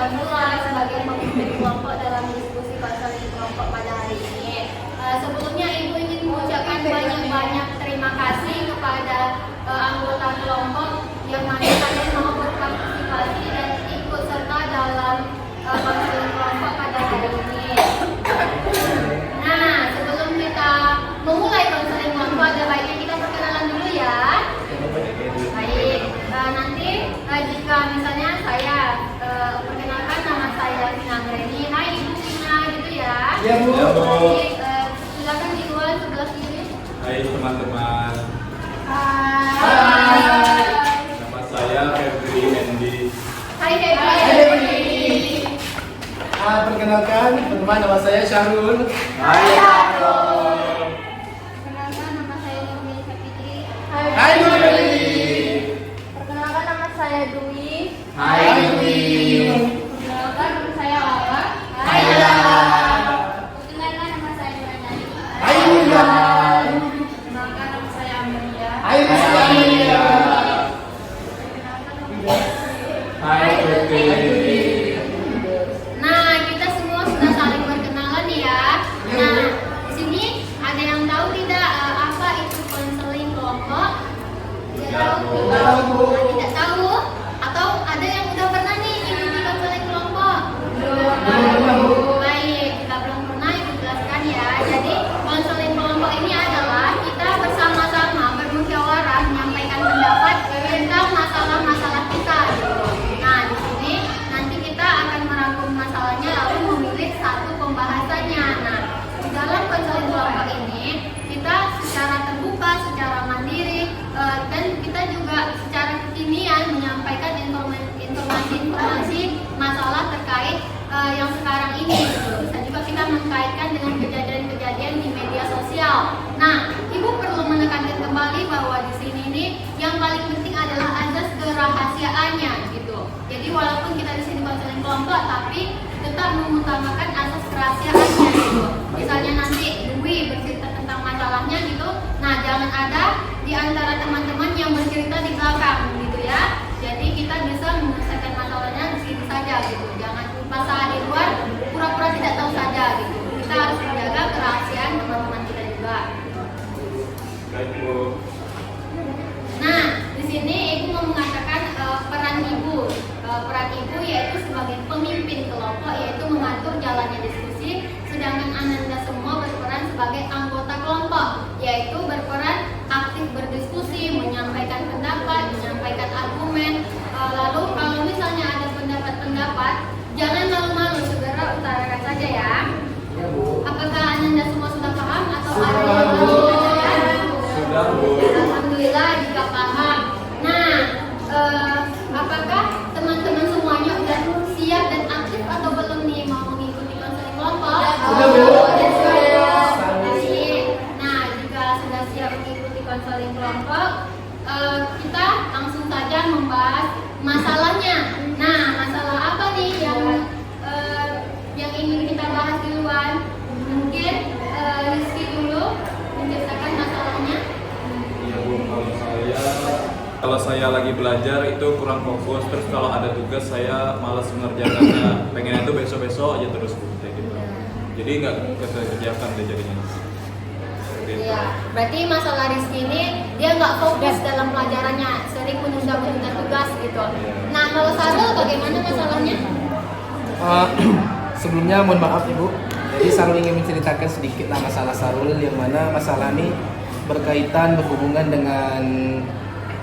pemula sebagai pemimpin kelompok dalam diskusi konseling kelompok pada hari ini. Sebelumnya Ibu ingin mengucapkan banyak-banyak terima kasih kepada anggota kelompok yang mana kalian mau berpartisipasi dan ikut serta dalam konseling kelompok pada hari ini. Nah, sebelum kita memulai konseling kelompok, ada baiknya kita perkenalan dulu ya. Baik, nanti jika misalnya saya perkenalkan nama saya Vina Greni. Hai Ibu Vina gitu ya. Iya Bu. Baik, silakan di luar sebelah kiri. Hai teman-teman. Hai. Nama saya Febri Endi. Hai Febri. Perkenalkan teman-teman, nama saya Syahrul. Hai Syahrul. Perkenalkan nama saya Nurmi Fitri. Hai Nurmi. Perkenalkan nama saya Dwi. Hai Dwi. Perkenalkan nama saya Lala. Hai Lala. Perkenalkan nama saya Nurani. Hai Nurmi. Perkenalkan nama saya Amelia. Hai Rizky. Hai Putri. Nah, kita semua sudah saling berkenalan ya. Nah, di sini ada yang tahu tidak apa itu konseling kelompok? Tidak tahu? Nah, tidak tahu? Atau ada yang udah pernah nih ikuti konseling kelompok? Belum. Baik, jika belum pernah Ibu jelaskan ya. Jadi, konseling kelompok ini adalah kita bersama-sama bermusyawarah menyampaikan pendapat tentang masalah-masalah kita. Nah, di sini nanti kita akan merangkum masalahnya lalu memilih satu pembahasannya. Nah, di dalam konseling kelompok ini kita secara terbuka, secara mandiri, dan kita juga secara kekinian menyampaikan informasi masalah terkait yang sekarang ini. Bisa juga kita mengkaitkan dengan kejadian-kejadian di media sosial. Nah, Ibu perlu menekankan kembali bahwa di sini nih yang paling penting adalah azas kerahasiaannya gitu. Jadi walaupun kita di sini konseling kelompok, tapi tetap mengutamakan asas kerahasiaannya gitu. Misalnya nanti Dwi bercerita tentang masalahnya gitu, nah jangan ada di antara teman-teman yang bercerita di belakang gitu ya. Jadi kita bisa menyelesaikan masalahnya di sini saja gitu. Jangan masalah di luar pura-pura tidak tahu saja gitu. Kita harus menjaga kerahasiaan teman-teman kita juga. Baik Bu. Nah, di sini Ibu mau mengatakan peran Ibu. Peran Ibu yaitu sebagai pemimpin kelompok, yaitu mengatur jalannya diskusi, sedangkan Ananda semua berperan sebagai anggota kelompok, yaitu berperan aktif berdiskusi, menyampaikan pendapat, menyampaikan argumen. Lalu kalau misalnya ada pendapat-pendapat, jangan malu-malu, segera utarakan saja ya. Iya Bu. Apakah Ananda semua sudah paham atau ada yang belum ditanyakan? Sudah Bu. Alhamdulillah jika paham. Nah, apakah teman-teman semuanya sudah siap dan aktif atau belum nih mau mengikuti konseling kelompok? Sudah, Bu. Baik. Nah, jika sudah siap mengikuti konseling kelompok, kita langsung saja membahas masalahnya. Nah, masalah apa nih yang ingin kita bahas duluan? Mungkin Rizky dulu menceritakan masalahnya. Iya Bu, kalau saya lagi belajar itu kurang fokus, terus kalau ada tugas saya malas mengerjakannya, pengen itu besok-besok aja terus Bu, kayak gitu. Jadi nggak kerjakan deh jadinya. Seperti itu. Iya, berarti masalah Rizky ini dia nggak fokus dalam pelajarannya, sering menunda-menunda tugas gitu. Nah, kalau Sarul bagaimana masalahnya? Sebelumnya mohon maaf Ibu. Jadi Sarul ingin menceritakan sedikitlah masalah Sarul, yang mana masalah ini berhubungan dengan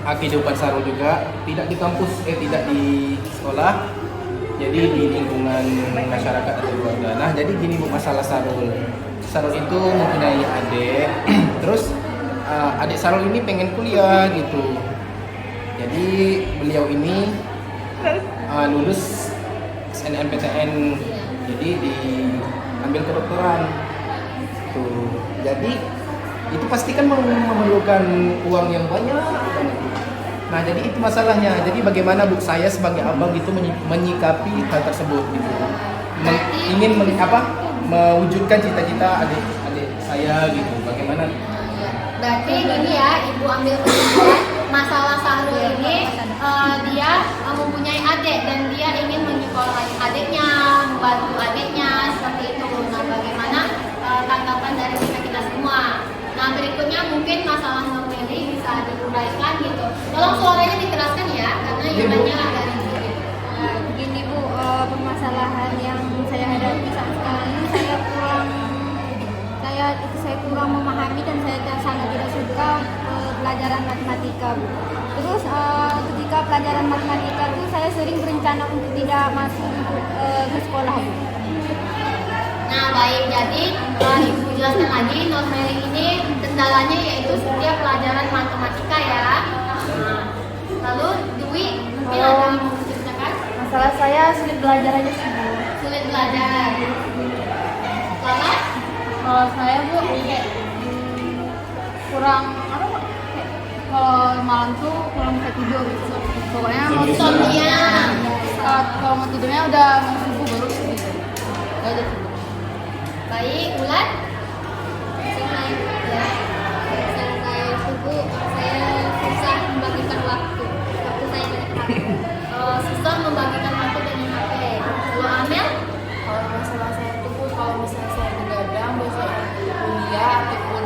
kehidupan Sarul juga, tidak di kampus, tidak di sekolah, jadi di lingkungan masyarakat atau keluarga. Nah, jadi gini Bu, masalah Sarul. Sarul itu mempunyai adik, terus adik Sarul ini pengen kuliah gitu. Jadi beliau ini lulus SNMPTN, jadi diambil kedokteran. Tuh. Jadi itu pasti kan memerlukan uang yang banyak. Nah, jadi itu masalahnya. Jadi bagaimana Bu saya sebagai abang itu menyikapi hal tersebut gitu. Ingin mewujudkan cita-cita adik saya gitu. Bagaimana? Berarti ini ya, Ibu ambil kesimpulan masalah Sahrul ini dia mempunyai adik dan dia ingin menyekolahi adik membantu adiknya seperti itu. Nah, bagaimana tanggapan dari kita semua? Nah, berikutnya mungkin masalah normally bisa diuraikan gitu. Tolong suaranya dikeraskan ya, karena yang banyak dari sini. Begini Bu, permasalahan yang saya hadapi saat sekarang ini saya kurang memahami dan saya sangat tidak suka pelajaran matematika Bu. Terus ketika pelajaran matematika itu saya sering berencana untuk tidak masuk ke sekolah Bu. Nah, baik, jadi Ibu jelaskan lagi, normally ini kendalanya yaitu setiap pelajaran matematika ya. Nah, lalu Dwi mungkin ada yang mau menceritakan? Masalah saya sulit belajar aja sih Bu. Sulit belajar. Lala? Kalau saya Bu kayak kurang apa Bu? Kayak kalau malam tuh kurang bisa tidur gitu. Pokoknya mau Insomnia. kalau mau tidurnya udah mau subuh baru tidur. Gak ada tidur. Baik, Bulan? Selain ya, saya subuh, saya susah membagikan waktu saya dengan HP. Susah membagikan waktu dengan HP. Kalau Amel? Kalau masalah saya itu Bu, kalau misalnya saya begadang biasanya kuliah ataupun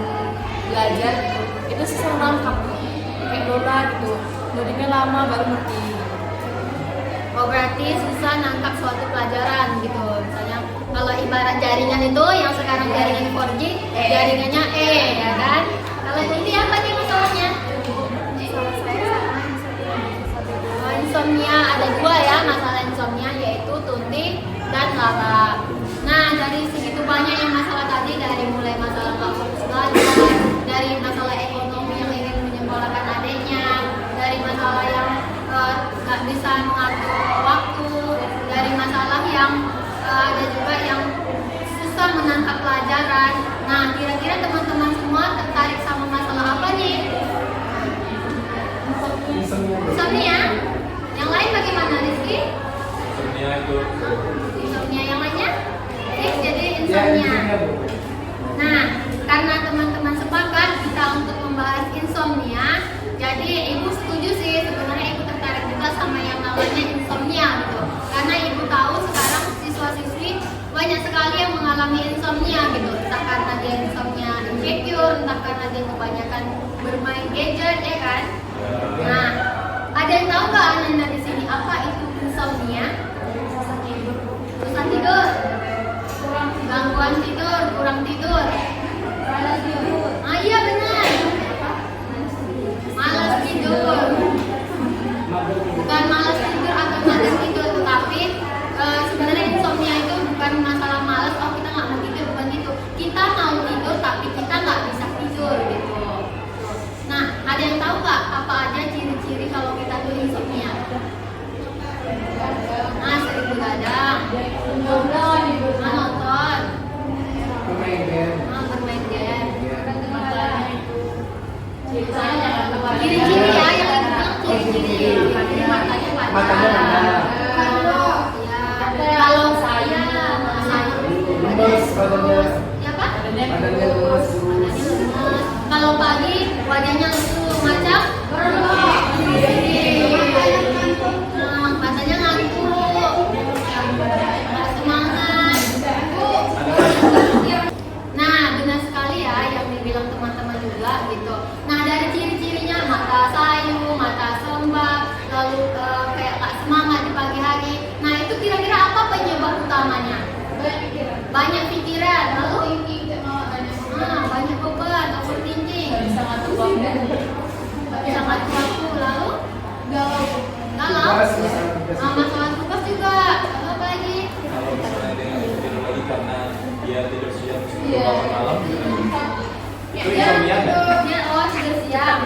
belajar gitu, itu susah nangkap kayak Lola gitu, loadingnya lama baru ngerti. Oh, berarti susah nangkap suatu pelajaran gitu. Misalnya kalau ibarat jaringan itu yang sekarang jaringan 4G, jaringannya ya kan? Kalau ini apa nih masalahnya? Masalah saya sama Insomnia ada dua ya masalah insomnia, yaitu Tuti dan Lala. Nah, dari segitu banyak yang masalah tadi, dari mulai masalah nggak fokus belajar, dari masalah ekonomi yang ingin menyekolahkan adiknya, dari masalah yang nggak bisa mengatur waktu, dari masalah yang ada juga yang susah menangkap pelajaran. Nah, kira-kira teman-teman semua tertarik sama masalah apa nih? Insomnia. Yang lain bagaimana, Rizky? Insomnia itu Insomnia yang lainnya? Jadi insomnia. Nah, karena teman-teman sepakat kita untuk membahas insomnia, jadi Ibu setuju sih, sebenarnya Ibu tertarik juga sama yang namanya insomnia gitu. Karena Ibu tahu sekarang siswa-siswi banyak sekali yang mengalami insomnia gitu. Entah karena dia insomnia insecure, entah karena dia kebanyakan bermain gadget, ya kan? Nah, ada yang tahu nggak Ananda di sini apa itu insomnia? Susah tidur, gangguan tidur, kurang tidur, malas tidur. Ah iya benar, malas tidur. Bukan malas tidur atau malas tidur, tetapi sebenarnya insomnia itu bukan masalah malas. Oh kita nggak mau tidur, bukan gitu. Kita mau tidur tapi kita nggak bisa tidur gitu. Nah, ada yang tahu nggak apa aja ciri-ciri kalau kita tuh insomnia? Nah, sering begadang, nonton, bermain game. Ciri-ciri ya, yang dibilang ciri-ciri. Jadi matanya padat. Ya, kalau saya siapa? Badannya lemas. Kalau pagi wajahnya lesu macam matanya ngantuk, semangat. Nah, benar sekali ya yang dibilang teman-teman juga gitu. Nah, dari ciri-cirinya mata sayu, mata sembab, lalu kayak gak semangat di pagi hari. Nah, itu kira-kira apa penyebab utamanya? Banyak pikiran, lalu banyak beban, overthinking, sangat waktu, lalu galau, masalah tugas juga, apa lagi? kalau misalnya dia nggak bisa tidur lagi karena dia tidur siang terus bangun malam, itu insomnia nggak? Oh, tidur siang.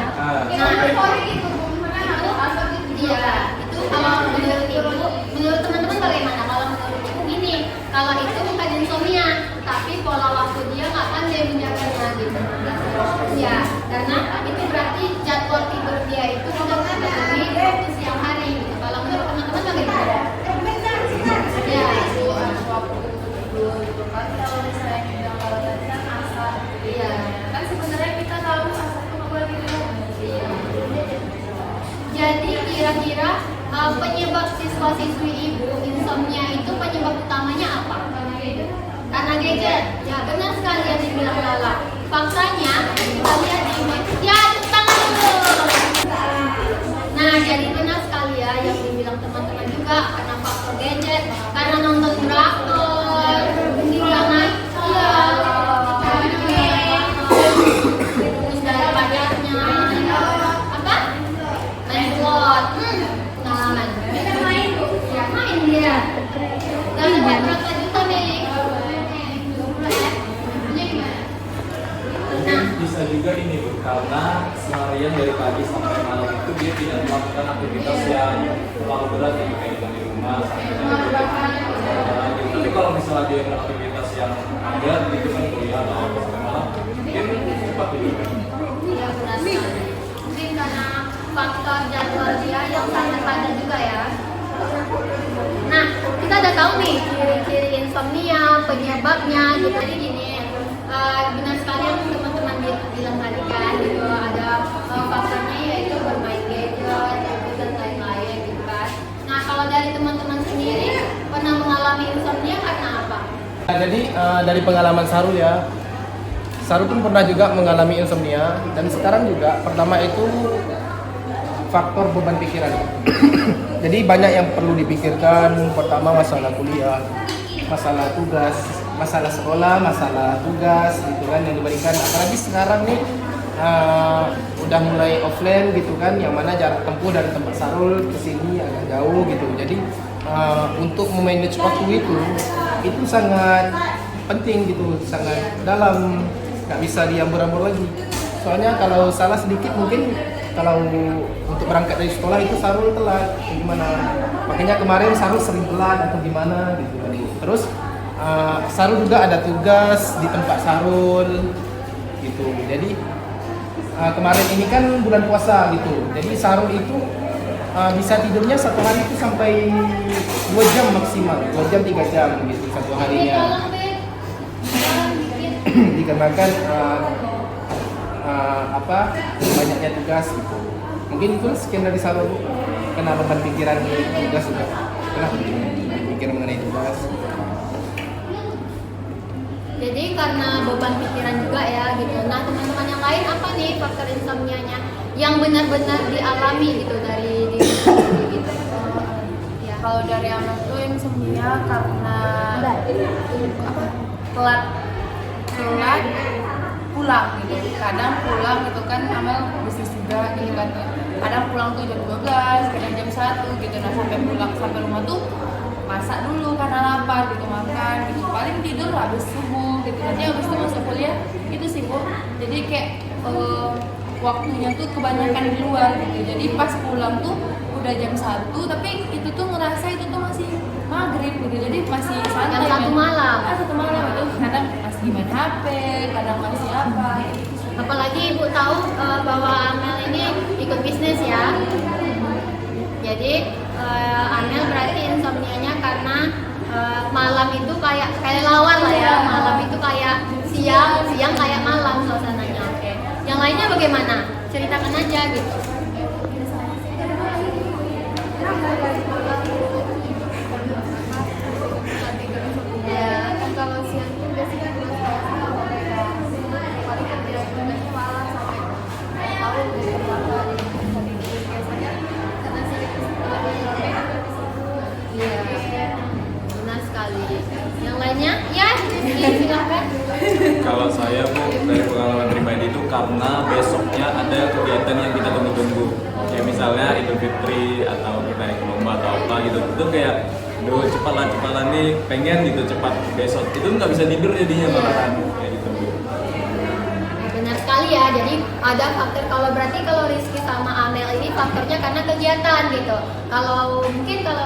Iya, itu kalau menurut Ibu, menurut teman-teman bagaimana? Kalau menurut Ibu gini, kalau itu bukan insomnia, tapi pola waktu dia nggak pandai menjaganya gitu. Ya, karena itu berarti jadwal tidur dia itu sudah terpenuhi waktu siang hari gitu. Kalau menurut teman-teman bagaimana? Ya, kalau misalnya bilang kalau tadi kan asal, iya. kan sebenarnya kita tahu asal itu nggak boleh tidur. Jadi kira-kira penyebab siswa-siswi Ibu insomnia itu penyebab utamanya apa? gadget. Ya benar sekali yang dibilang Lala. Faktanya kita lihat di ya tepuk tangan dulu. Nah jadi benar sekali ya yang dibilang teman-teman juga karena faktor gadget, karena nonton drakor, hiburan ya. Terus dari pacarnya apa? Main slot. Nah, main dia. Dan dapat berapa juta nih? Nah, Bisa juga ini Bu, karena seharian dari pagi sampai malam itu dia tidak melakukan aktivitas yang terlalu berat ya, kayak di rumah, gitu. Tapi kalau misalnya dia beraktivitas yang padat gitu kan kuliah atau apa sampai malam, mungkin cepat tidur. iya benar sekali. Mungkin karena faktor jadwal dia yang sangat padat juga ya. Nah, kita udah tahu nih ciri-ciri insomnia, penyebabnya gitu. Jadi gini, benar sekali yang teman-teman bilang tadi kan gitu, ada faktornya yaitu bermain gadget dan lain-lain gitu kan. Nah, kalau dari teman-teman sendiri pernah mengalami insomnia karena apa? Nah, jadi dari pengalaman Sarul ya, Sarul pun pernah juga mengalami insomnia dan sekarang juga pertama itu faktor beban pikiran. Jadi banyak yang perlu dipikirkan. Pertama masalah kuliah, masalah tugas, masalah sekolah, masalah tugas gitu kan yang diberikan. Apalagi sekarang nih udah mulai offline gitu kan, yang mana jarak tempuh dari tempat Sarul ke sini agak jauh gitu. Jadi untuk memanage waktu itu sangat penting gitu, sangat dalam, nggak bisa diambur-ambur lagi. Soalnya kalau salah sedikit mungkin kalau untuk berangkat dari sekolah itu Sarul telat gimana. Makanya kemarin Sarul sering telat atau gimana gitu kan. Terus Sarul juga ada tugas di tempat Sarul gitu. Jadi kemarin ini kan bulan puasa gitu. Jadi Sarul itu bisa tidurnya satu hari itu sampai 2 jam maksimal, 2 jam 3 jam gitu satu harinya. Dikarenakan banyaknya tugas gitu. Mungkin itu sekian dari Sarul, kena beban pikiran tugas juga. Kenapa pikir mengenai tugas? Jadi karena beban pikiran juga ya gitu. Nah teman-teman yang lain apa nih faktor insomnia-nya yang benar-benar dialami gitu dari diri sendiri gitu? Ya. Kalau dari Amel tuh insomnia karena telat pulang gitu. Kadang pulang gitu kan Amel bisnis juga gitu kan. Kadang pulang tuh jam 12, kadang jam 1 gitu. Nah sampai pulang sampai rumah tuh masak dulu karena lapar gitu, makan gitu. Paling tidur habis subuh gitu. Nanti habis itu masuk kuliah itu sih Bu. Jadi kayak waktunya tuh kebanyakan di luar gitu. Jadi pas pulang tuh udah jam 1 tapi itu tuh ngerasa itu tuh masih maghrib gitu. Jadi masih santai. Jam 1 malam. Satu malam itu kadang masih main HP, kadang masih apa. Apalagi Ibu tahu bahwa Amel ini ikut bisnis ya. Jadi Amel berarti insomnianya karena malam itu kayak lawan lah ya. Malam itu kayak siang, siang kayak malam suasananya. Oke. Yang lainnya bagaimana? Ceritakan aja gitu. Ya, kan kalau siang tuh biasanya paling kerja malam sampai tahu biasanya karena sering Iya. Benar sekali. Yang lainnya? Ya, silakan. Kalau saya Bu, dari pengalaman pribadi itu karena besoknya ada kegiatan yang kita tunggu-tunggu. Kayak misalnya Idul Fitri atau kita naik lomba atau apa gitu. Itu kayak duh cepatlah nih pengen gitu cepat besok. Itu nggak bisa tidur jadinya malahan kayak gitu Bu. Benar sekali ya. Jadi ada faktor kalau Rizky sama Amel ini faktornya karena kegiatan gitu. Kalau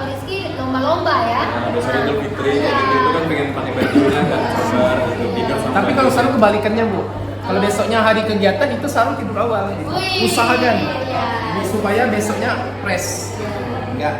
Rizky lomba-lomba ya. Nah, besok Idul Fitri gitu itu kan pengen pakai bajunya nggak sabar gitu tidur sampai. Tapi kalau Sarul kebalikannya Bu, kalau besoknya hari kegiatan itu Sarul tidur awal. Wih, Usahakan iya. supaya besoknya fresh, nggak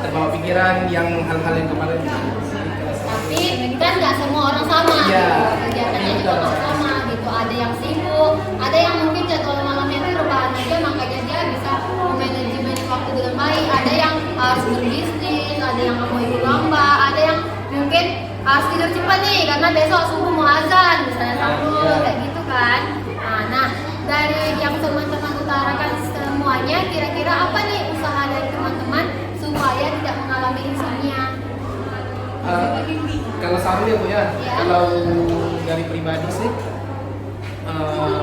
terbawa pikiran yang hal-hal yang kemarin. Tapi kan nggak semua orang sama. Iya. Kegiatannya juga nggak sama gitu. Ada yang sibuk, ada yang mungkin jadwal malamnya itu rebahan aja, makanya dia bisa manajemen waktu dengan baik. Ada yang harus berbisnis, ada yang mau ikut lomba, ada yang mungkin harus tidur cepat apa nih? Karena besok subuh mau azan, misalnya Sarul kayak gitu kan. Nah, dari yang teman-teman utarakan semuanya, kira-kira apa nih usaha dari teman-teman supaya tidak mengalami insomnia? Kalau Sarul ya Bu ya, kalau dari pribadi sih,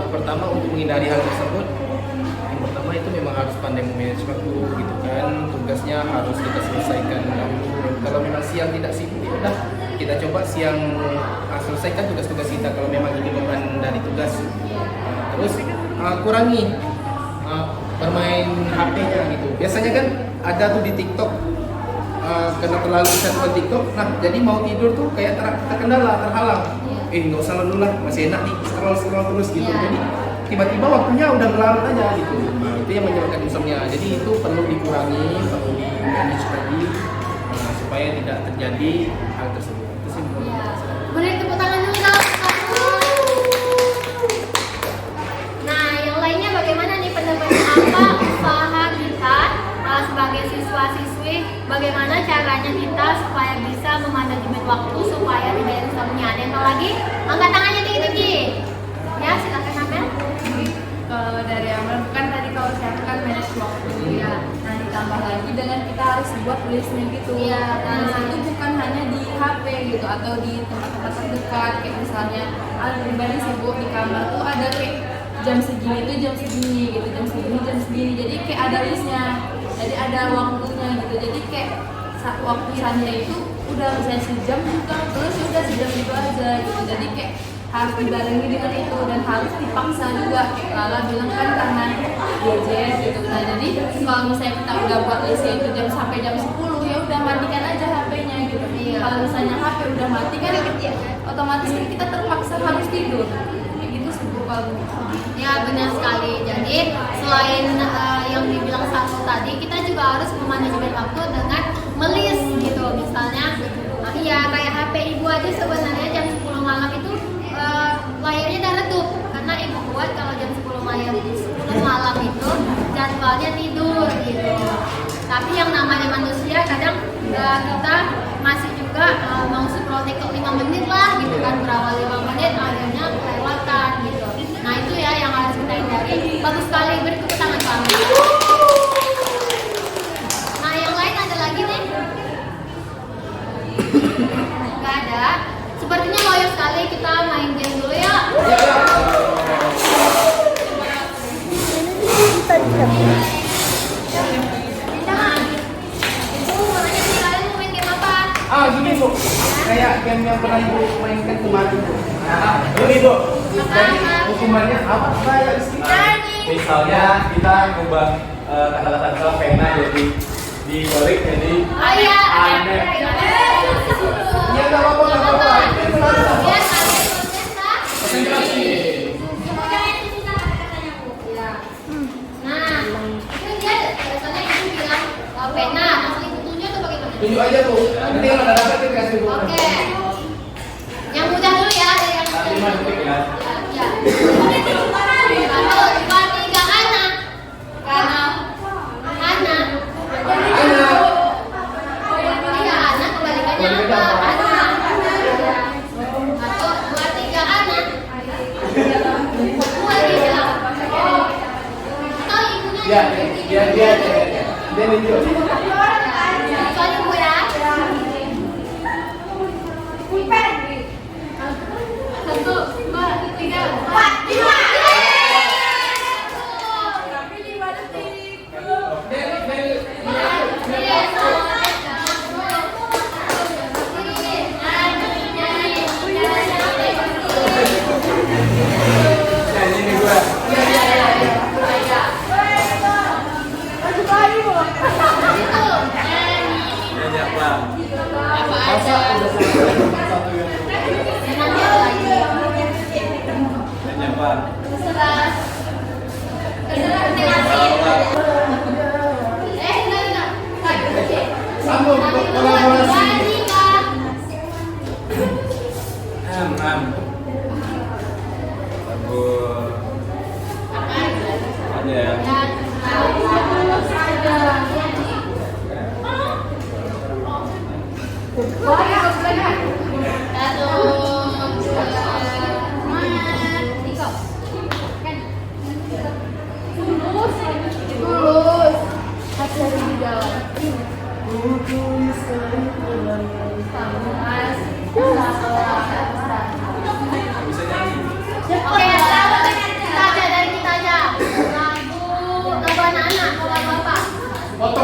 pertama untuk menghindari hal tersebut, yang pertama itu memang harus pandai memanage waktu gitu kan, tugasnya harus kita selesaikan dahulu. Kalau memang siang tidak sibuk, ya udah kita coba siang selesaikan tugas-tugas kita kalau memang ini beban dari tugas. Terus kurangi bermain HP-nya gitu. Biasanya kan ada tuh di TikTok, karena terlalu bisa nonton TikTok, nah jadi mau tidur tuh kayak terkendala, terhalang. Nggak usah dulu lah, masih enak nih scroll terus gitu. Jadi tiba-tiba waktunya udah larut aja gitu. Itu yang menyebabkan insomnia. Jadi itu perlu dikurangi, perlu di-manage tadi supaya tidak terjadi hal tersebut. Itu sih menurut saya. Boleh tepuk tangan dulu dong. Nah, yang lainnya bagaimana nih pendapatnya, apa usaha kita sebagai siswa-siswi, bagaimana caranya kita supaya bisa memanajemen waktu supaya tidak insomnia? Ada yang tahu lagi? Angkat tangannya tinggi-tinggi. Ya, silakan Amel. Kalau dari Amel kan tadi kalau saya kan manage waktu ya. Nah ditambah lagi dengan kita harus buat listnya gitu. Iya. Nah itu bukan hanya di HP gitu atau di tempat-tempat terdekat kayak misalnya pribadi sibuk di kamar tuh ada kayak jam segini tuh jam segini gitu, jam segini. Jadi kayak ada listnya. Jadi ada waktunya gitu. Jadi kayak waktu misalnya itu udah misalnya sejam juga terus udah sejam itu aja gitu. Jadi kayak harus dibarengi dengan itu dan harus dipaksa juga kayak Lala bilang kan karena gadget gitu. Nah jadi kalau misalnya kita udah buat listnya itu jam sampai jam 10 ya udah matikan aja HP-nya gitu. Kalau misalnya HP udah mati kan otomatis kita terpaksa harus tidur kayak gitu sih Bu, kalau Ya, benar sekali. Jadi selain yang dibilang satu tadi, kita juga harus memanajemen waktu dengan melis gitu. Misalnya, ya kayak HP ibu aja sebenarnya jam 10 malam itu layarnya udah redup karena ibu buat kalau jam 10 malam itu jadwalnya tidur gitu. Tapi yang namanya manusia kadang kita masih juga mau scroll TikTok 5 menit lah gitu kan, berawal 5 menit akhirnya kelewatan gitu. Nah itu ya yang harus kita hindari. Bagus sekali, beri tepuk tangan kami. Nah yang lain ada lagi nih? Gak ada. Sepertinya loyo sekali, kita main game dulu ya. Gini Bu, kayak game yang pernah Ibu mainkan kemarin Bu. Ini Bu, jadi hukumannya apa? Misalnya kita ngubah kata-kata pena jadi dibalik jadi aneh. Ya nggak apa-apa. Nah, itu dia biasanya ibu bilang pena, asli butuhnya tuh bagaimana? Tunjuk aja Bu, nanti kalau ada dapat kita kasih Bu. Oke. Yang mudah dulu ya, dari yang mudah. 5 detik ya. Ya. Satu, dua, tiga, anak. Anak. Tiga anak kebalikannya apa? Anak. Satu, dua, tiga, anak. Dua tiga. Atau ibunya Ya, yang dia nunjuk. soal ibu ya. Satu, dua, tiga, empat, lima. Sambung kolaborasi. Ada ya. Satu,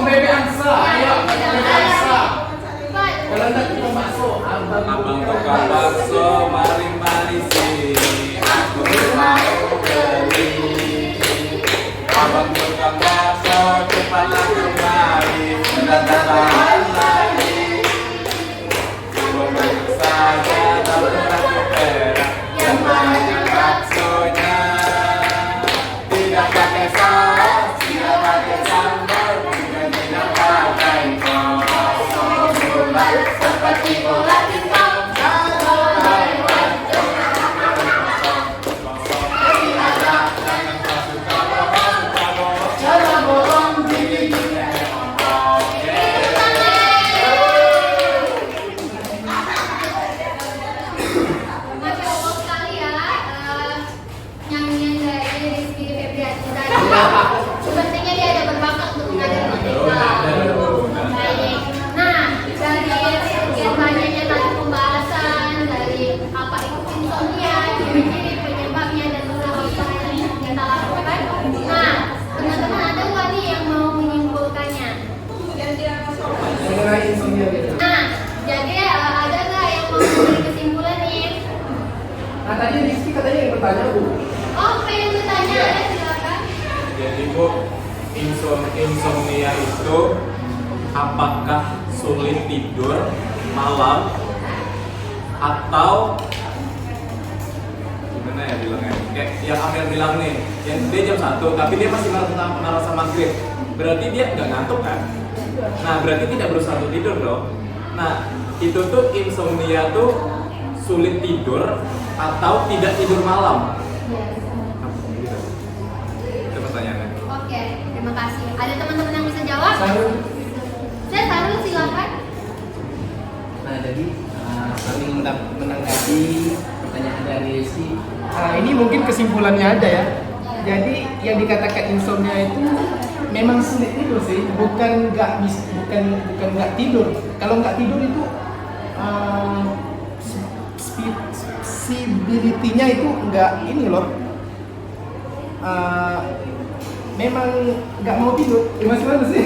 bebek angsa. Ayo, bebek angsa. Pak, Kalau enggak kita masuk. Abang tukang bakso, mari sini, aku mau beli. Abang tukang bakso, cepatlah kemari, sudah tak tahan lagi. Beli saja, tak pernah perak, yang banyak baksonya. Tidak pakai saus, tidak pakai sambal, dan tidak pakai kol. Bulat seperti bola pingpong. Masya Allah sekali ya, nyanyian dari Rizky Febrianti tadi. Sepertinya dia ada berbakat untuk mengajar matematika. Baik. Nah, dari sekian banyaknya tadi pembahasan dari apa itu insomnia, ciri-ciri penyebabnya dan usaha-usaha yang kita lakukan. Nah, teman-teman ada nggak nih yang mau menyimpulkannya? Mengenai insomnia gitu. Nah, jadi ada nggak yang mau memberi kesimpulan nih? Nah tadi Rizky katanya yang bertanya Bu. Oh, pengen bertanya, ada silakan. Jadi Bu, insomnia itu apakah sulit tidur malam atau gimana ya bilangnya? Kayak yang Amel bilang nih, yang dia jam 1 tapi dia masih merasa maghrib. Berarti dia nggak ngantuk kan? Nah, berarti tidak berusaha untuk tidur dong. Nah, itu tuh insomnia tuh sulit tidur atau tidak tidur malam. Gitu. Itu pertanyaannya. Oke, terima kasih. Ada teman-teman yang bisa jawab? Sarul. Saya taruh silakan. Nah jadi saling menanggapi pertanyaan dari Rizky. Ini mungkin kesimpulannya ada ya. Jadi yang dikatakan insomnia itu memang sulit tidur sih, bukan nggak tidur. Kalau nggak tidur itu visibility-nya itu nggak ini loh. Memang nggak mau tidur. Gimana sih?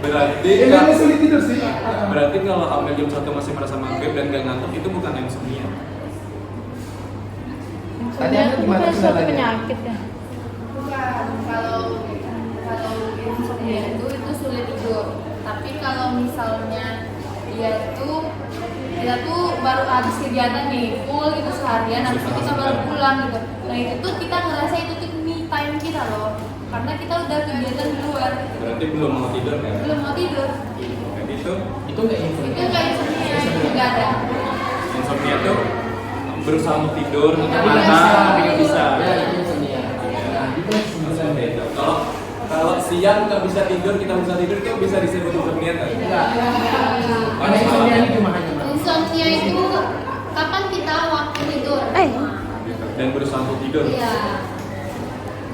Berarti Memang sulit tidur sih. berarti kalau Amel jam 1 masih merasa maghrib dan nggak ngantuk itu bukan insomnia. Tadi Anda gimana kendalanya? penyakit ya. Bukan, kalau insomnia itu sulit tidur. Tapi kalau misalnya dia tuh baru habis kegiatan nih full gitu seharian, habis itu kita baru pulang gitu. Nah itu tuh kita ngerasa itu tuh me time kita loh, karena kita udah kegiatan di luar, Berarti belum mau tidur kan? belum mau tidur. Kayak gitu. Itu nggak insomnia. Itu nggak insomnia, nggak ada. Insomnia tuh berusaha mau tidur, Tapi mata nggak bisa. Ya itu insomnia. Nah itu insomnia. Kalau siang nggak bisa tidur, kita bisa tidur itu bisa disebut insomnia kan? Enggak. Karena insomnia ini cuma hanya malam. Insomnia itu kapan kita waktu tidur? Dan berusaha untuk tidur. Iya.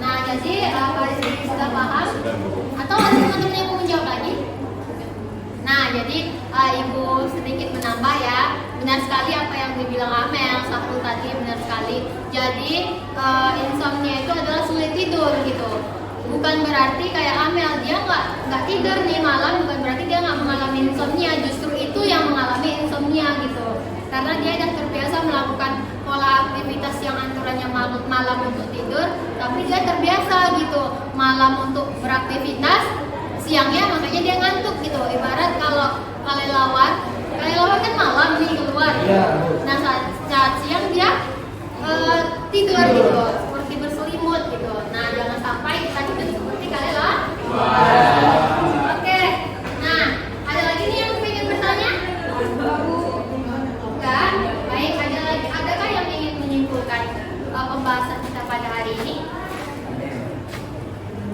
Nah, jadi Pak Rizky sudah paham? Sudah, Bu. Atau ada teman-teman yang mau menjawab lagi? Nah, jadi Ibu sedikit menambah ya. Benar sekali apa yang dibilang Amel, Sahrul tadi benar sekali. Jadi insomnia itu adalah sulit tidur gitu. Bukan berarti kayak Amel dia nggak tidur nih malam, bukan berarti dia nggak mengalami insomnia. Justru itu yang mengalami insomnia gitu. Karena dia sudah terbiasa melakukan pola aktivitas yang aturannya malam untuk tidur, tapi dia terbiasa gitu malam untuk beraktivitas, siangnya makanya dia ngantuk gitu. Ibarat kalau kelelawar kan malam nih keluar gitu. Iya. Nah saat siang dia tidur gitu, seperti berselimut gitu. Nah jangan sampai kita tidur seperti kelelawar. Oke. Nah ada lagi nih yang ingin bertanya? Enggak. Baik, adakah yang ingin menyimpulkan pembahasan kita pada hari ini?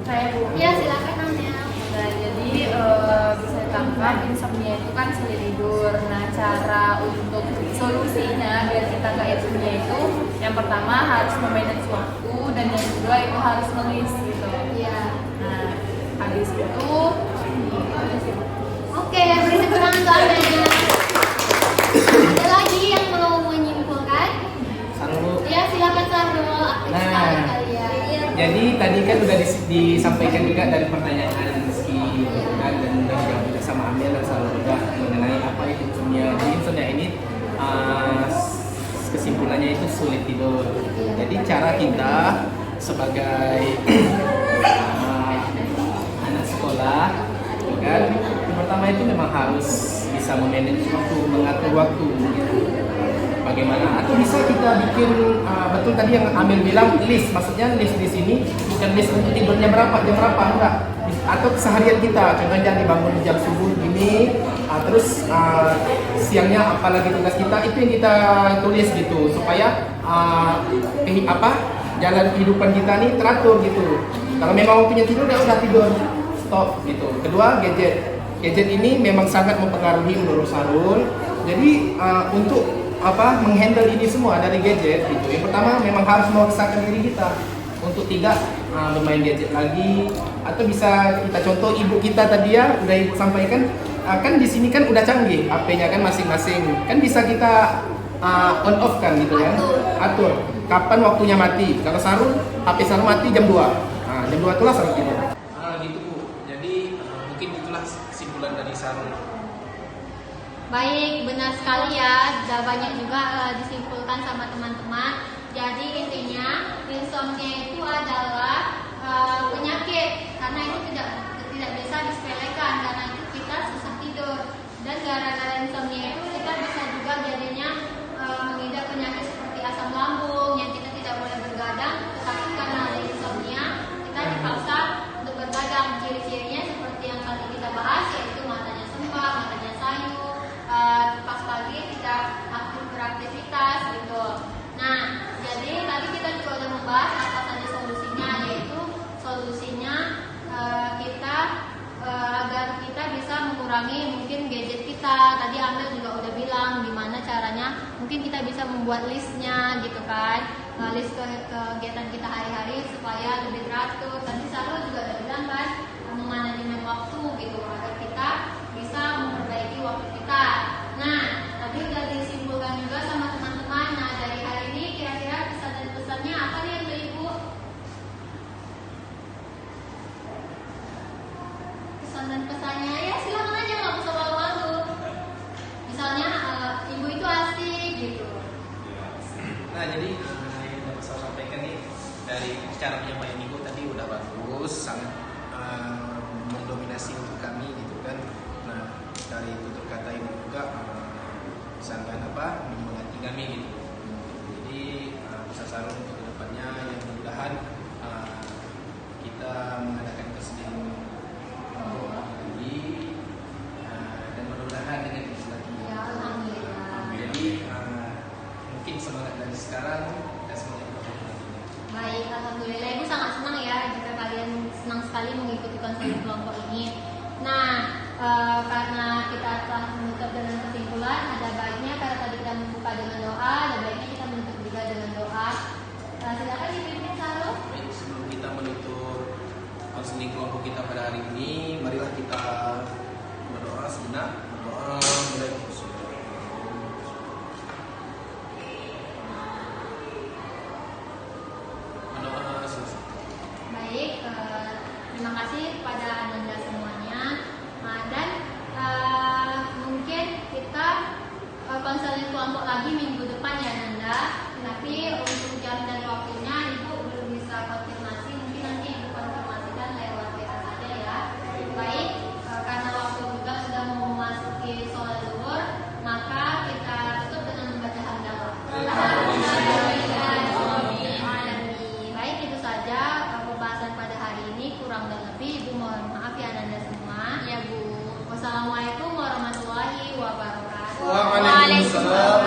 Saya Bu. Ya silakan Amel. Nah, jadi bisa ditangkap insomnia itu kan sulit tidur. Nah, cara untuk solusinya biar kita nggak insomnia itu, yang pertama harus memanage waktu dan yang kedua itu harus nulis gitu. Iya. Nah, habis itu Oke, beri tepuk tangan untuk Amel. Ada lagi yang mau menyimpulkan? Sarul. Ya silakan Sahrul. Aktif Nah. sekali kalian. Jadi tadi kan sudah disampaikan juga dari pertanyaan Rizky. dan juga sama Amel dan Sarul juga mengenai apa itu insomnia. Jadi insomnia ini kesimpulannya itu sulit tidur. Jadi cara kita sebagai anak sekolah, kan, yang pertama itu memang harus bisa memanage waktu, mengatur waktu. Bagaimana? Atau bisa kita bikin betul tadi yang Amel bilang list, maksudnya list di sini bukan list untuk tidurnya berapa, jam berapa, enggak. Atau keseharian kita, contohnya dibangun jam subuh gini, terus siangnya apalagi tugas kita itu yang kita tulis gitu supaya jalan kehidupan kita nih teratur gitu. Kalau memang waktunya tidur ya udah tidur, stop gitu. Kedua, gadget ini memang sangat mempengaruhi menurut Sarul. Jadi untuk menghandle ini semua dari gadget gitu. Yang pertama memang harus memaksakan diri kita untuk tidak bermain gadget lagi, atau bisa kita contoh ibu kita tadi ya udah ibu sampaikan, kan di sini kan udah canggih HP-nya kan masing-masing, kan bisa kita on off kan gitu ya, atur kapan waktunya mati. Kalau Sarul, HP Sarul mati jam 2, jam 2 itulah Sarul tidur. Gitu Bu, jadi mungkin itulah kesimpulan dari Sarul. Baik, benar sekali ya. Sudah banyak juga disimpulkan sama teman-teman. Jadi intinya insomnia itu adalah penyakit, karena itu tidak bisa disepelekan, karena itu kita susah tidur. Dan gara-gara insomnia itu kita bisa juga jadinya mengidap penyakit seperti asam lambung yang kita tidak boleh bergadang, tetapi karena ada insomnia kita dipaksa untuk bergadang. Ciri-cirinya seperti yang tadi kita bahas, yaitu matanya sembab, matanya sayu, pas pagi tidak aktif beraktivitas gitu. Nah, jadi tadi kita juga udah membahas apa saja solusinya, yaitu solusinya kita agar kita bisa mengurangi mungkin gadget kita. Tadi Amel juga udah bilang gimana caranya, mungkin kita bisa membuat listnya gitu kan, list kegiatan kita hari-hari supaya lebih teratur. Tadi Sarul juga udah bilang kan, memanajemen waktu gitu agar kita bisa memperbaiki waktu kita. Nah, tadi udah disimpulkan juga sama teman-teman. Nah, dari hari ini kira-kira pesan dan pesannya apa nih untuk Ibu? Pesan dan pesannya ya silakan aja, nggak usah malu-malu. Misalnya Ibu itu asik gitu. Nah, jadi yang dapat saya sampaikan nih dari cara penyampaian Ibu tadi udah bagus, sangat mendominasi untuk kami gitu kan. Nah, dari tutur kata Ibu juga sangat menyemangati kami gitu. Jadi bisa Sarul untuk kedepannya yang mudah-mudahan kita mengadakan kesedihan lagi dan mudah-mudahan dengan kesedihan. Ya, alhamdulillah. Jadi mungkin semangat dari sekarang dan semangat nantinya. Baik, alhamdulillah. Ibu sangat senang ya jika kalian senang sekali mengikuti konseling kelompok ini. Nah, karena kita telah menutup dengan kesimpulan, ada baiknya karena tadi kita membuka dengan doa, ada baiknya kita menutup juga dengan doa. Silakan dipimpin Sarul. Baik, sebelum kita menutup konseling kelompok kita pada hari ini, marilah kita berdoa sejenak. Berdoa mulai Baik, terima kasih kepada Ananda semuanya. Dan mungkin kita konseling kelompok lagi minggu depan ya Ananda. Tapi untuk jam dan waktunya Ibu belum bisa konfirmasi. Mungkin nanti Ibu konfirmasikan lewat WA saja ya. Baik, karena waktu juga sudah mau memasuki sholat zuhur, maka kita tutup dengan membaca hamdalah. Baik, itu saja pembahasan pada hari ini. Kurang dan lebih Ibu mohon maaf ya Ananda semua. Ya Bu. Wassalamualaikum warahmatullahi wabarakatuh. Waalaikumsalam.